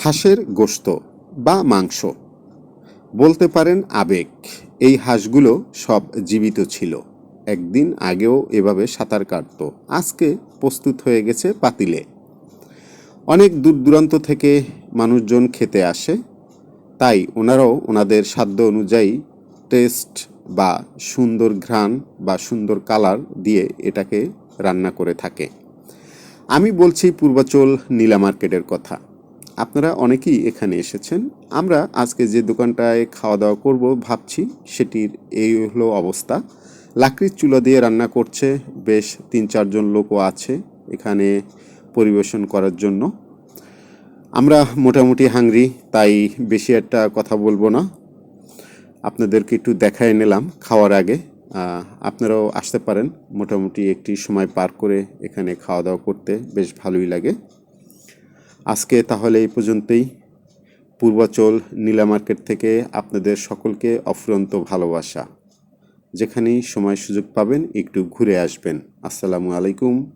হাঁসের গোশত বা মাংস, বলতে পারেন আবেগ। এই হাঁসগুলো সব জীবিত ছিল, একদিন আগেও এভাবে সাঁতার কাটতো, আজকে প্রস্তুত হয়ে গেছে পাতিলে। অনেক দূর দূরান্ত থেকে মানুষজন খেতে আসে, তাই ওনারাও ওনাদের সাধ্য অনুযায়ী টেস্ট বা সুন্দর ঘ্রাণ বা সুন্দর কালার দিয়ে এটাকে রান্না করে থাকে। আমি বলছি পূর্বাচল নীলা মার্কেটের কথা। আপনারা অনেকেই এখানে এসেছেন। আমরা আজকে যে দোকানটায় খাওয়া দাওয়া করব ভাবছি, সেটির এই হলো অবস্থা। লাকড়ির চুলা দিয়ে রান্না করছে, বেশ ৩-৪ জন লোকও আছে এখানে পরিবেশন করার জন্য। আমরা মোটামুটি হাংরি, তাই বেশি একটা কথা বলবো না, আপনাদেরকে একটু দেখায় নিলাম খাওয়ার আগে। আপনারাও আসতে পারেন, মোটামুটি একটি সময় পার করে এখানে খাওয়া দাওয়া করতে বেশ ভালোই লাগে। আজকে তাহলে এই পর্যন্তই। পূর্বাচল নীলা মার্কেট থেকে আপনাদের সকলকে অফুরন্ত ভালোবাসা। যেখানেই সময় সুযোগ পাবেন একটু ঘুরে আসবেন। আসসালামু আলাইকুম।